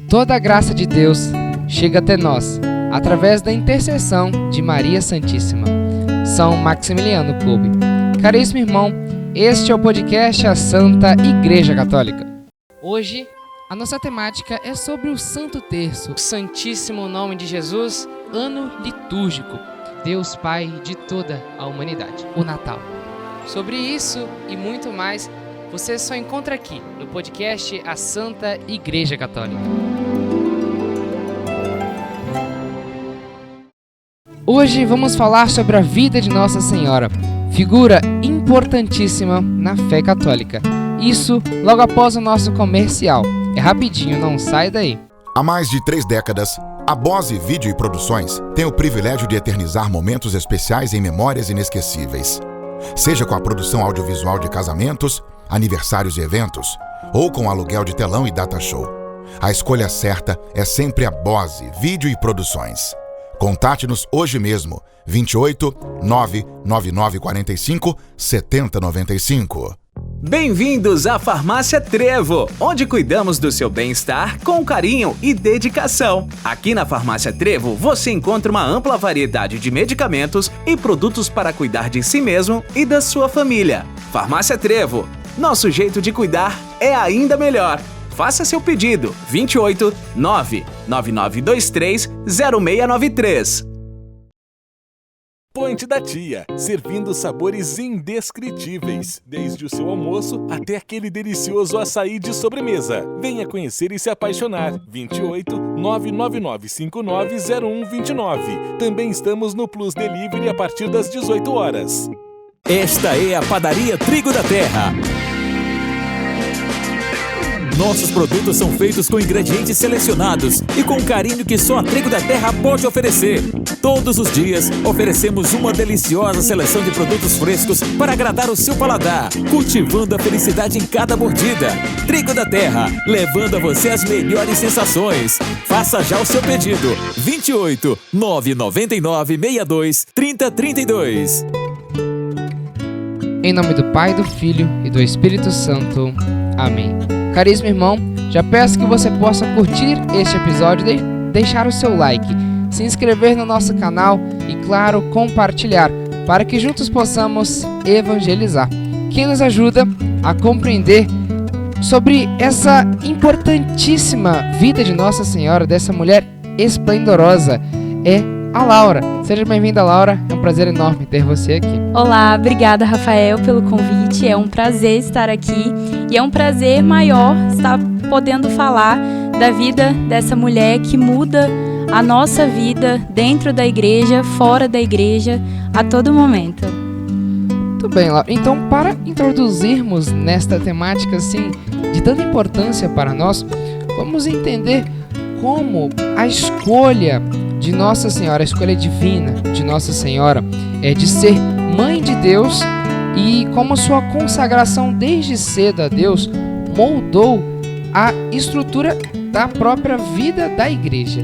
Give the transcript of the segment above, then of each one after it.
Toda a graça de Deus chega até nós, através da intercessão de Maria Santíssima. São Maximiliano Kolbe. Caríssimo irmão, este é o podcast A Santa Igreja Católica. Hoje, a nossa temática é sobre o Santo Terço, o Santíssimo Nome de Jesus, ano litúrgico, Deus Pai de toda a humanidade, o Natal. Sobre isso e muito mais, você só encontra aqui no podcast A Santa Igreja Católica. Hoje vamos falar sobre a vida de Nossa Senhora, figura importantíssima na fé católica. Isso logo após o nosso comercial. É rapidinho, não sai daí. Há mais de 3 décadas, a Bose Vídeo e Produções tem o privilégio de eternizar momentos especiais em memórias inesquecíveis. Seja com a produção audiovisual de casamentos, aniversários e eventos, ou com aluguel de telão e data show. A escolha certa é sempre a Bose Vídeo e Produções. Contate-nos hoje mesmo, 28 999 45 7095. Bem-vindos à Farmácia Trevo, onde cuidamos do seu bem-estar com carinho e dedicação. Aqui na Farmácia Trevo, você encontra uma ampla variedade de medicamentos e produtos para cuidar de si mesmo e da sua família. Farmácia Trevo, nosso jeito de cuidar é ainda melhor. Faça seu pedido, 28 99923 0693. Ponte da Tia, servindo sabores indescritíveis, desde o seu almoço até aquele delicioso açaí de sobremesa. Venha conhecer e se apaixonar. 28 999 59 0129. Também estamos no Plus Delivery a partir das 18 horas. Esta é a Padaria Trigo da Terra. Nossos produtos são feitos com ingredientes selecionados e com carinho que só a Trigo da Terra pode oferecer. Todos os dias, oferecemos uma deliciosa seleção de produtos frescos para agradar o seu paladar, cultivando a felicidade em cada mordida. Trigo da Terra, levando a você as melhores sensações. Faça já o seu pedido. 28 999 62 3032. Em nome do Pai, do Filho e do Espírito Santo. Amém. Caríssimo irmão, já peço que você possa curtir este episódio e deixar o seu like, se inscrever no nosso canal e, claro, compartilhar, para que juntos possamos evangelizar, que nos ajuda a compreender sobre essa importantíssima vida de Nossa Senhora, dessa mulher esplendorosa, é a Laura. Seja bem-vinda, Laura. É um prazer enorme ter você aqui. Olá, obrigada, Rafael, pelo convite. É um prazer estar aqui e é um prazer maior estar podendo falar da vida dessa mulher que muda a nossa vida dentro da igreja, fora da igreja, a todo momento. Muito bem, Laura. Então, para introduzirmos nesta temática assim de tanta importância para nós, vamos entender como a escolha de Nossa Senhora, a escolha divina de Nossa Senhora é de ser mãe de Deus e como sua consagração desde cedo a Deus moldou a estrutura da própria vida da igreja.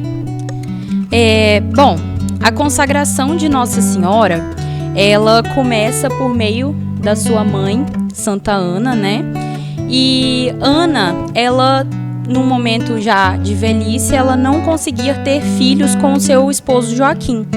A consagração de Nossa Senhora, ela começa por meio da sua mãe, Santa Ana, né? E Ana, ela, num momento já de velhice, ela não conseguia ter filhos com o seu esposo Joaquim.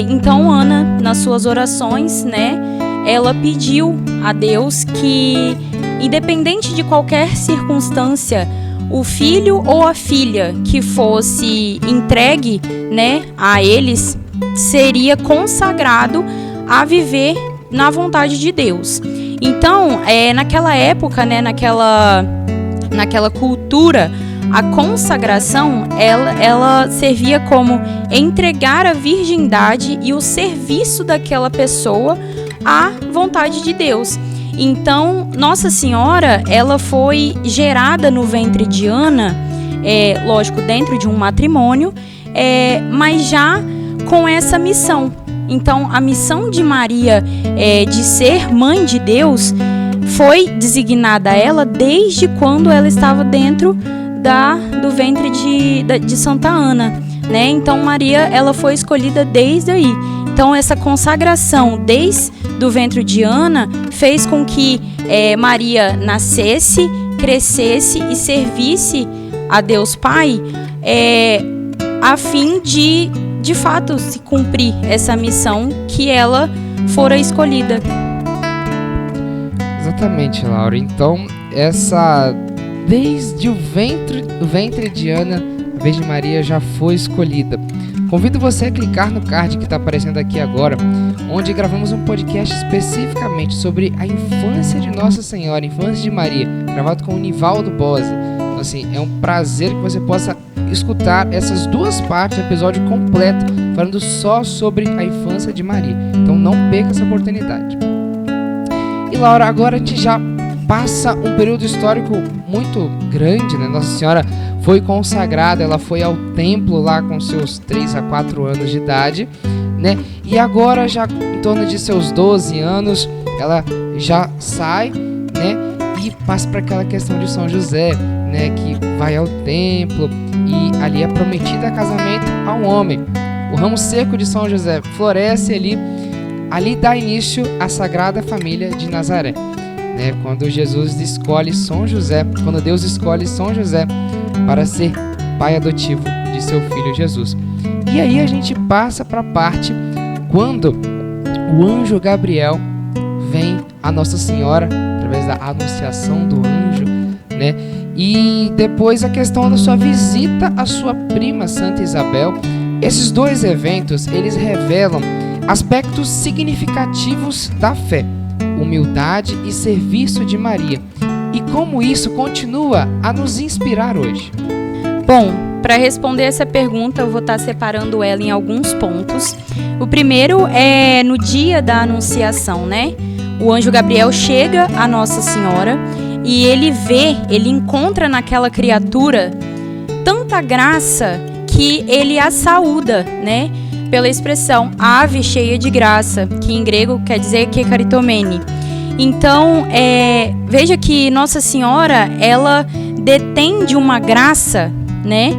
Então Ana, nas suas orações, né, ela pediu a Deus que, independente de qualquer circunstância, o filho ou a filha que fosse entregue, né, a eles, seria consagrado a viver na vontade de Deus. Então, naquela época, né, naquela cultura, a consagração, ela servia como entregar a virgindade e o serviço daquela pessoa à vontade de Deus. Então, Nossa Senhora, ela foi gerada no ventre de Ana, lógico, dentro de um matrimônio, mas já com essa missão. Então, a missão de Maria de ser mãe de Deus foi designada a ela desde quando ela estava dentro do ventre de Santa Ana, né? Então Maria, ela foi escolhida desde aí. Então essa consagração desde do ventre de Ana fez com que Maria nascesse, crescesse e servisse a Deus Pai, a fim de fato se cumprir essa missão que ela fora escolhida. Exatamente, Laura. Então, desde o ventre de Ana, a Virgem Maria já foi escolhida. Convido você a clicar no card que está aparecendo aqui agora, onde gravamos um podcast especificamente sobre a infância de Nossa Senhora, a infância de Maria, gravado com o Nivaldo Bose. Então, assim, é um prazer que você possa escutar essas duas partes do episódio completo, falando só sobre a infância de Maria. Então não perca essa oportunidade. E Laura, agora a gente já passa um período histórico muito grande, né? Nossa Senhora foi consagrada, ela foi ao templo lá com seus 3 a 4 anos de idade, né? E agora, já em torno de seus 12 anos, ela já sai, né? E passa para aquela questão de São José, né? Que vai ao templo e ali é prometida a casamento a um homem. O ramo seco de São José floresce ali dá início à Sagrada Família de Nazaré, né? Quando Jesus escolhe São José, quando Deus escolhe São José para ser pai adotivo de seu filho Jesus. E aí a gente passa para a parte quando o anjo Gabriel vem a Nossa Senhora através da anunciação do anjo, né? E depois a questão da sua visita à sua prima Santa Isabel. Esses dois eventos, eles revelam aspectos significativos da fé, humildade e serviço de Maria, e como isso continua a nos inspirar hoje. Bom, para responder essa pergunta, eu vou estar separando ela em alguns pontos. O primeiro é no dia da Anunciação, né? O anjo Gabriel chega a Nossa Senhora e ele encontra naquela criatura tanta graça que ele a saúda, né? Pela expressão ave cheia de graça, que em grego quer dizer kekaritomene. Então, veja que Nossa Senhora, ela detém de uma graça, né,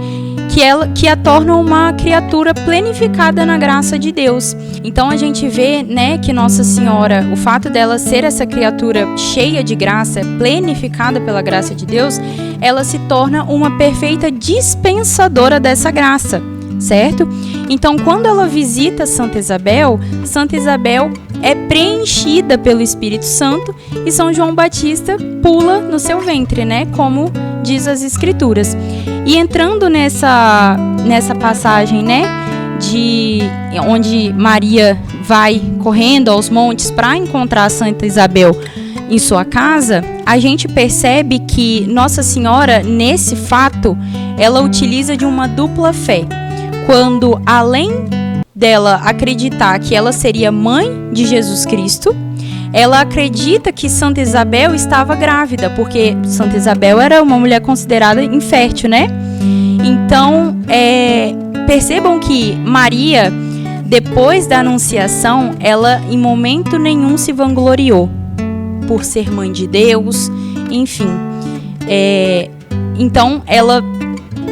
que a torna uma criatura plenificada na graça de Deus. Então a gente vê, né, que Nossa Senhora, o fato dela ser essa criatura cheia de graça, plenificada pela graça de Deus, ela se torna uma perfeita dispensadora dessa graça, certo? Então, quando ela visita Santa Isabel é preenchida pelo Espírito Santo e São João Batista pula no seu ventre, né? Como diz as Escrituras. E entrando nessa passagem, né? Onde Maria vai correndo aos montes para encontrar Santa Isabel em sua casa, a gente percebe que Nossa Senhora, nesse fato, ela utiliza de uma dupla fé. Quando, além dela acreditar que ela seria mãe de Jesus Cristo, ela acredita que Santa Isabel estava grávida, porque Santa Isabel era uma mulher considerada infértil, né? Então, percebam que Maria, depois da Anunciação, ela em momento nenhum se vangloriou por ser mãe de Deus, enfim. Então, ela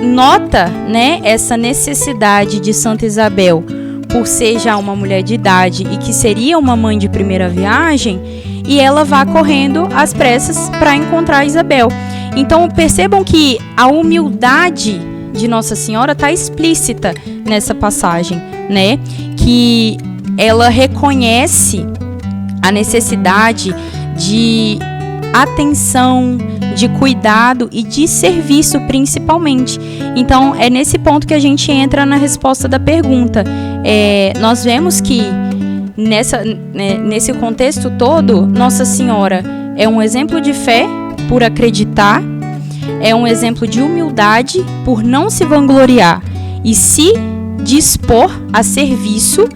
nota, né, essa necessidade de Santa Isabel por ser já uma mulher de idade e que seria uma mãe de primeira viagem, e ela vai correndo às pressas para encontrar Isabel. Então percebam que a humildade de Nossa Senhora está explícita nessa passagem, né? Que ela reconhece a necessidade de atenção, de cuidado e de serviço principalmente. Então é nesse ponto que a gente entra na resposta da pergunta. Nós vemos que nesse contexto todo, Nossa Senhora é um exemplo de fé por acreditar, é um exemplo de humildade por não se vangloriar e se dispor a serviço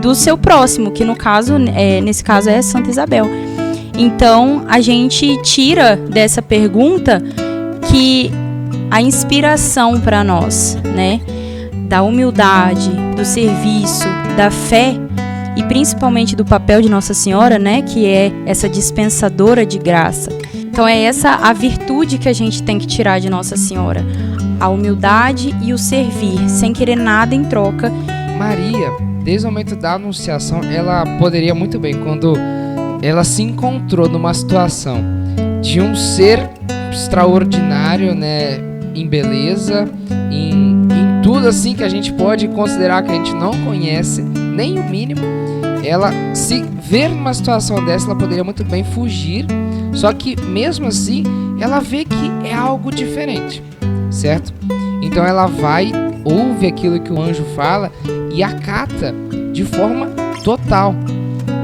do seu próximo, que nesse caso é Santa Isabel. Então, a gente tira dessa pergunta que a inspiração para nós, né, da humildade, do serviço, da fé e principalmente do papel de Nossa Senhora, né, que é essa dispensadora de graça. Então, é essa a virtude que a gente tem que tirar de Nossa Senhora, a humildade e o servir, sem querer nada em troca. Maria, desde o momento da Anunciação, ela poderia muito bem, quando ela se encontrou numa situação de um ser extraordinário, né, em beleza, em tudo assim que a gente pode considerar que a gente não conhece, nem o mínimo. Ela, se ver numa situação dessa, ela poderia muito bem fugir, só que mesmo assim, ela vê que é algo diferente, certo? Então ela vai, ouve aquilo que o anjo fala e acata de forma total,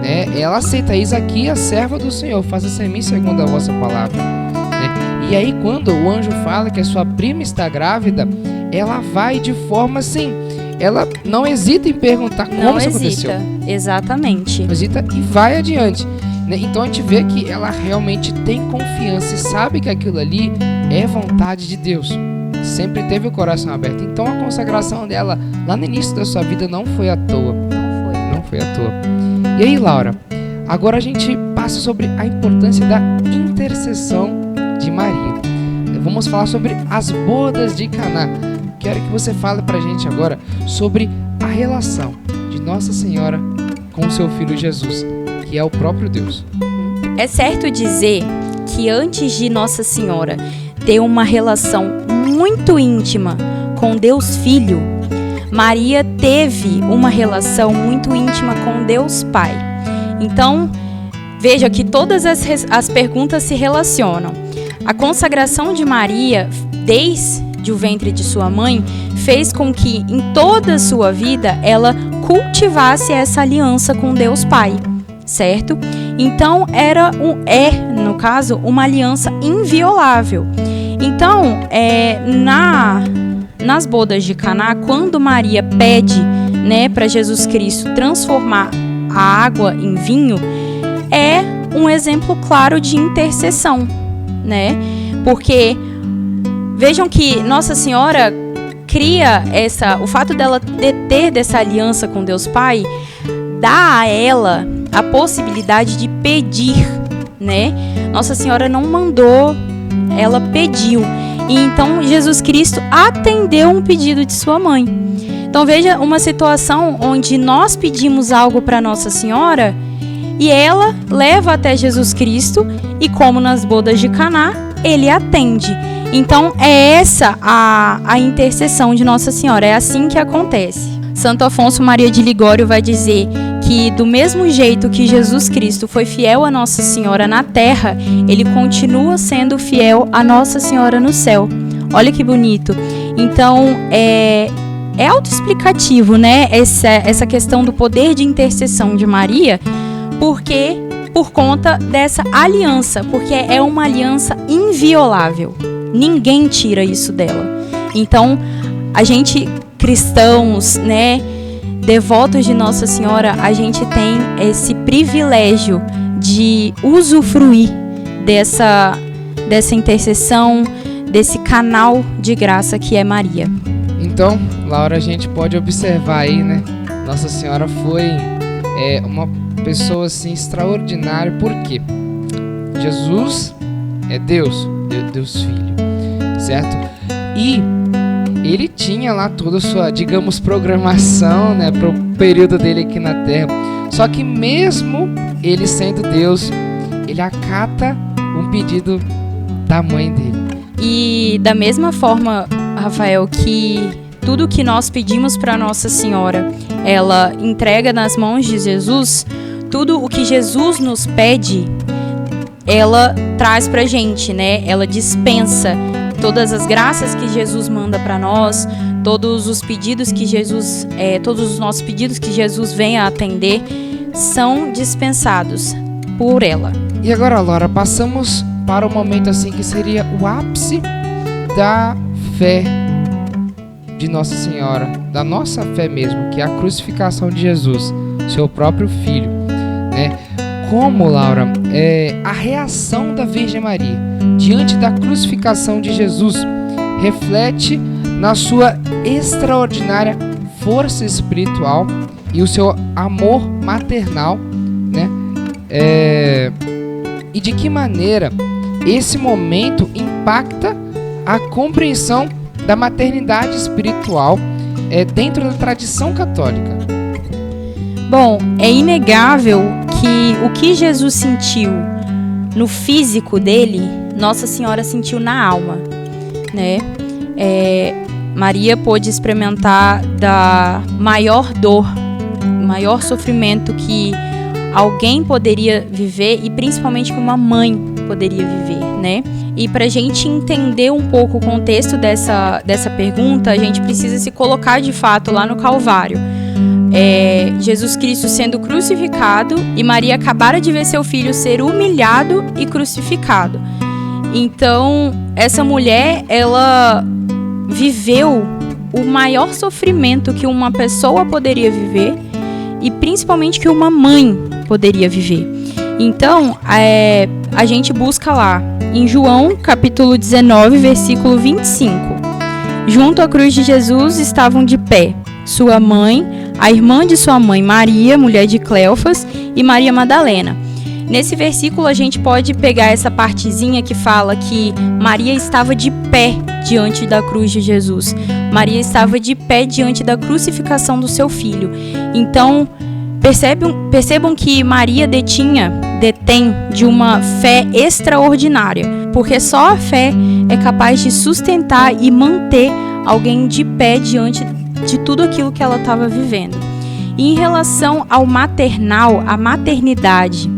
né? Ela aceita: eis aqui a serva do Senhor, faça-se em mim segundo a vossa palavra, né? E aí quando o anjo fala que a sua prima está grávida, ela vai de forma assim, ela não hesita em perguntar como isso aconteceu. Exatamente. Não hesita e vai adiante, né? Então a gente vê que ela realmente tem confiança e sabe que aquilo ali é vontade de Deus. Sempre teve o coração aberto. Então a consagração dela lá no início da sua vida não foi à toa. Não foi à toa. E aí, Laura, agora a gente passa sobre a importância da intercessão de Maria. Vamos falar sobre as bodas de Caná. Quero que você fale pra gente agora sobre a relação de Nossa Senhora com o seu filho Jesus, que é o próprio Deus. É certo dizer que antes de Nossa Senhora ter uma relação muito íntima com Deus Filho, Maria teve uma relação muito íntima com Deus Pai. Então, veja que todas as perguntas se relacionam. A consagração de Maria, desde o ventre de sua mãe, fez com que em toda a sua vida ela cultivasse essa aliança com Deus Pai, certo? Então no caso, uma aliança inviolável. Então, nas bodas de Caná, quando Maria pede, né, para Jesus Cristo transformar a água em vinho, é um exemplo claro de intercessão, né? Porque vejam que Nossa Senhora cria o fato dela ter dessa aliança com Deus Pai, dá a ela a possibilidade de pedir, né? Nossa Senhora não mandou, ela pediu. E então Jesus Cristo atendeu um pedido de sua mãe. Então veja uma situação onde nós pedimos algo para Nossa Senhora e ela leva até Jesus Cristo, e como nas bodas de Caná, ele atende. Então é essa a intercessão de Nossa Senhora, é assim que acontece. Santo Afonso Maria de Ligório vai dizer que do mesmo jeito que Jesus Cristo foi fiel a Nossa Senhora na terra, ele continua sendo fiel a Nossa Senhora no céu. Olha que bonito. Então é autoexplicativo, né? Essa questão do poder de intercessão de Maria, porque por conta dessa aliança, porque é uma aliança inviolável. Ninguém tira isso dela. Então, a gente, cristãos, né, devotos de Nossa Senhora, a gente tem esse privilégio de usufruir dessa intercessão, desse canal de graça que é Maria. Então, Laura, a gente pode observar aí, né? Nossa Senhora foi uma pessoa assim extraordinária, porque Jesus é Deus Filho, certo? E ele tinha lá toda a sua, digamos, programação, né, para o período dele aqui na Terra. Só que mesmo ele sendo Deus, ele acata um pedido da mãe dele. E da mesma forma, Rafael, que tudo que nós pedimos para Nossa Senhora, ela entrega nas mãos de Jesus. Tudo o que Jesus nos pede, ela traz pra gente, né? Ela dispensa todas as graças que Jesus manda para nós, todos os pedidos que Jesus, todos os nossos pedidos que Jesus vem a atender, são dispensados por ela. E agora, Laura, passamos para o momento assim que seria o ápice da fé de Nossa Senhora, da nossa fé mesmo, que é a crucificação de Jesus, seu próprio Filho, né? Como, Laura, a reação da Virgem Maria diante da crucificação de Jesus reflete na sua extraordinária força espiritual e o seu amor maternal, né? E de que maneira esse momento impacta a compreensão da maternidade espiritual dentro da tradição católica? Bom, é inegável que o que Jesus sentiu no físico dele, Nossa Senhora sentiu na alma, né? Maria pôde experimentar da maior dor, maior sofrimento que alguém poderia viver e principalmente que uma mãe poderia viver, né? E para a gente entender um pouco o contexto dessa pergunta, a gente precisa se colocar de fato lá no Calvário. Jesus Cristo sendo crucificado e Maria acabara de ver seu filho ser humilhado e crucificado. Então, essa mulher, ela viveu o maior sofrimento que uma pessoa poderia viver e principalmente que uma mãe poderia viver. Então, a gente busca lá em João, capítulo 19, versículo 25. Junto à cruz de Jesus estavam de pé sua mãe, a irmã de sua mãe Maria, mulher de Cleofas, e Maria Madalena. Nesse versículo a gente pode pegar essa partezinha que fala que Maria estava de pé diante da cruz de Jesus. Maria estava de pé diante da crucificação do seu filho. Então, percebam que Maria detém de uma fé extraordinária, porque só a fé é capaz de sustentar e manter alguém de pé diante de tudo aquilo que ela estava vivendo. E em relação ao maternal, a maternidade,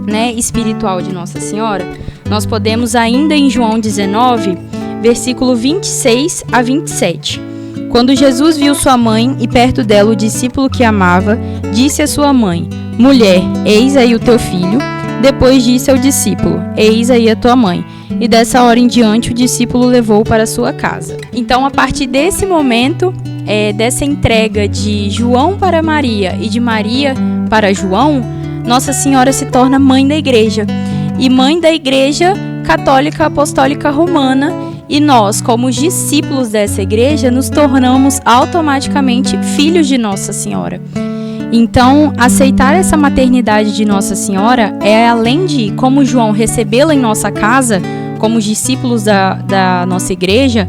né, espiritual de Nossa Senhora, nós podemos ainda em João 19, versículo 26 a 27. Quando Jesus viu sua mãe e perto dela o discípulo que amava, disse à sua mãe: Mulher, eis aí o teu filho. Depois disse ao discípulo: Eis aí a tua mãe. E dessa hora em diante o discípulo levou-o para sua casa. Então, a partir desse momento, dessa entrega de João para Maria e de Maria para João, Nossa Senhora se torna mãe da igreja. E mãe da igreja católica apostólica romana. E nós, como discípulos dessa igreja, nos tornamos automaticamente filhos de Nossa Senhora. Então, aceitar essa maternidade de Nossa Senhora é, além de, como João, recebê-la em nossa casa, como discípulos da nossa igreja,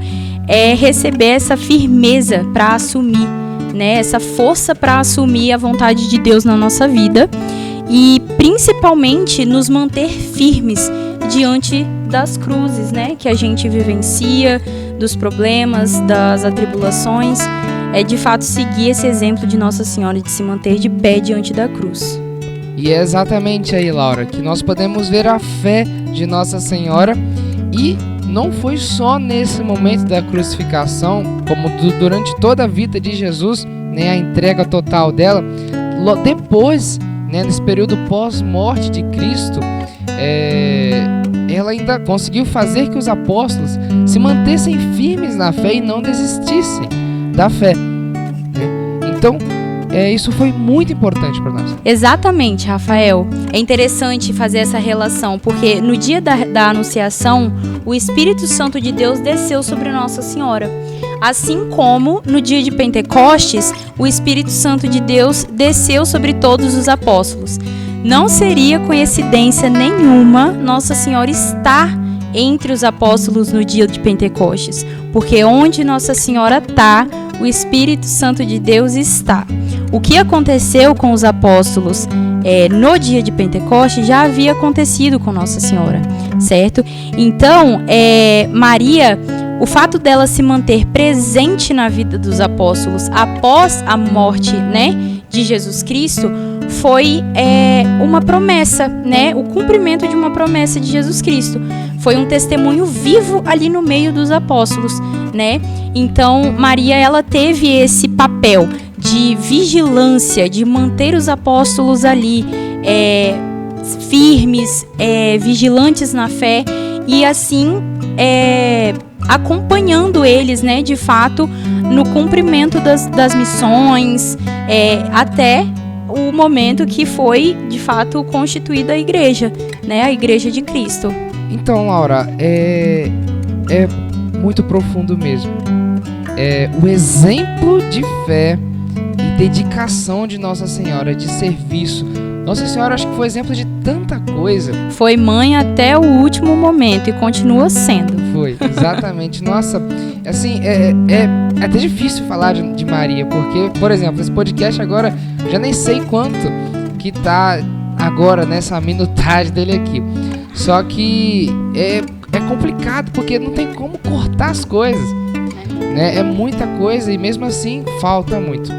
é receber essa firmeza para assumir, né? Essa força para assumir a vontade de Deus na nossa vida e, principalmente, nos manter firmes diante das cruzes, né? Que a gente vivencia, dos problemas, das atribulações. É de fato seguir esse exemplo de Nossa Senhora de se manter de pé diante da cruz. E é exatamente aí, Laura, que nós podemos ver a fé de Nossa Senhora. E não foi só nesse momento da crucificação, como durante toda a vida de Jesus, né, a entrega total dela. Depois, né, nesse período pós-morte de Cristo, ela ainda conseguiu fazer que os apóstolos se mantessem firmes na fé e não desistissem da fé, né? Então, isso foi muito importante para nós. Exatamente, Rafael. É interessante fazer essa relação, porque no dia da Anunciação, o Espírito Santo de Deus desceu sobre Nossa Senhora. Assim como no dia de Pentecostes, o Espírito Santo de Deus desceu sobre todos os apóstolos. Não seria coincidência nenhuma Nossa Senhora estar entre os apóstolos no dia de Pentecostes, porque onde Nossa Senhora está, o Espírito Santo de Deus está. O que aconteceu com os apóstolos no dia de Pentecostes já havia acontecido com Nossa Senhora, certo? Então, Maria, o fato dela se manter presente na vida dos apóstolos após a morte, né, de Jesus Cristo, foi uma promessa, né? O cumprimento de uma promessa de Jesus Cristo. Foi um testemunho vivo ali no meio dos apóstolos, né? Então, Maria, ela teve esse papel de vigilância, de manter os apóstolos ali firmes, vigilantes na fé e assim acompanhando eles, né, de fato, no cumprimento das missões, até o momento que foi, de fato, constituída a igreja, né, a Igreja de Cristo. Então, Laura, é muito profundo mesmo. O exemplo de fé e dedicação de Nossa Senhora, de serviço. Nossa Senhora, acho que foi exemplo de tanta coisa. Foi mãe até o último momento e continua sendo. Foi, exatamente. Nossa, assim, é até difícil falar de Maria, porque, por exemplo, esse podcast agora, já nem sei quanto que tá agora nessa minutagem dele aqui. Só que é complicado, porque não tem como cortar as coisas. né? É muita coisa e mesmo assim falta muito.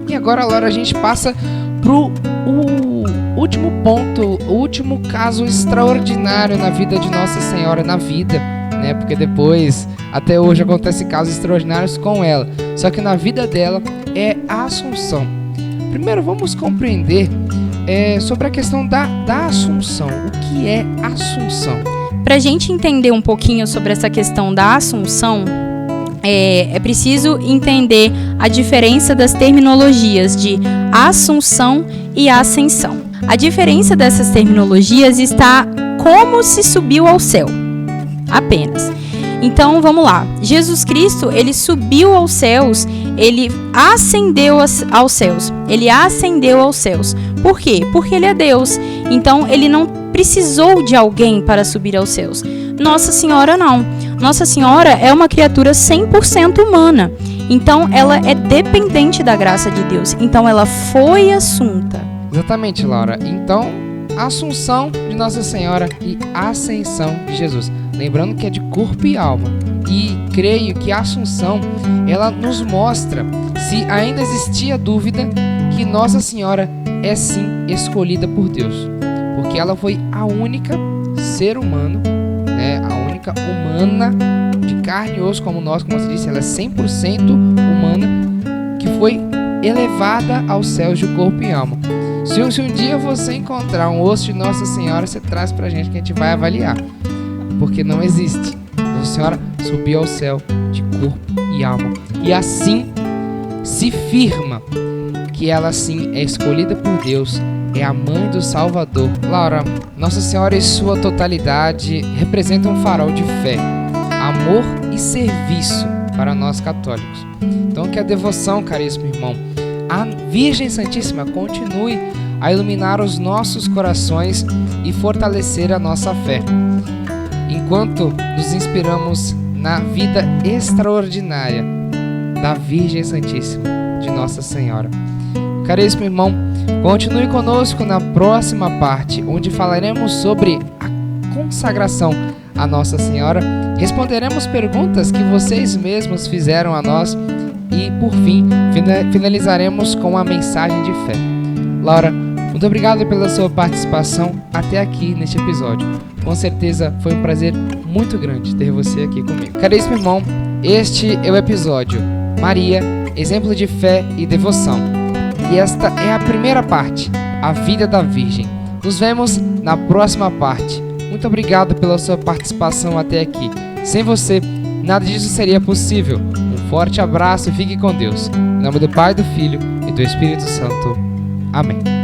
E agora, Laura, a gente passa pro último ponto, o último caso extraordinário na vida de Nossa Senhora, na vida, né? Porque depois, até hoje, acontecem casos extraordinários com ela. Só que na vida dela é a Assunção. Primeiro, vamos compreender sobre a questão da Assunção. O que é Assunção? Para a gente entender um pouquinho sobre essa questão da Assunção, é preciso entender a diferença das terminologias de Assunção e Ascensão. A diferença dessas terminologias está como se subiu ao céu, apenas. Então, vamos lá. Jesus Cristo, ele subiu aos céus, ele ascendeu aos céus. Ele ascendeu aos céus. Por quê? Porque ele é Deus. Então, ele não precisou de alguém para subir aos céus. Nossa Senhora não. Nossa Senhora é uma criatura 100% humana. Então, ela é dependente da graça de Deus. Então, ela foi assunta. Exatamente, Laura. Então, Assunção de Nossa Senhora e Ascensão de Jesus. Lembrando que é de corpo e alma. E creio que a Assunção, ela nos mostra, se ainda existia dúvida, que Nossa Senhora é sim escolhida por Deus. Porque ela foi a única ser humano, né, a única humana de carne e osso como nós, como você disse, ela é 100% humana, que foi elevada aos céus de corpo e alma. Se um dia você encontrar um osso de Nossa Senhora, você traz pra gente que a gente vai avaliar. Porque não existe. Nossa Senhora subiu ao céu de corpo e alma. E assim se firma que ela sim é escolhida por Deus, é a mãe do Salvador. Laura, Nossa Senhora em sua totalidade representa um farol de fé, amor e serviço para nós católicos. Então que a devoção, caríssimo irmão, a Virgem Santíssima continue a iluminar os nossos corações e fortalecer a nossa fé, enquanto nos inspiramos na vida extraordinária da Virgem Santíssima de Nossa Senhora. Caríssimo irmão, continue conosco na próxima parte, onde falaremos sobre a consagração a Nossa Senhora, responderemos perguntas que vocês mesmos fizeram a nós e, por fim, finalizaremos com a mensagem de fé. Laura, muito obrigado pela sua participação até aqui neste episódio. Com certeza foi um prazer muito grande ter você aqui comigo. Caríssimo irmão, este é o episódio Maria, exemplo de fé e devoção. E esta é a primeira parte, a vida da Virgem. Nos vemos na próxima parte. Muito obrigado pela sua participação até aqui. Sem você, nada disso seria possível. Um forte abraço e fique com Deus. Em nome do Pai, do Filho e do Espírito Santo. Amém.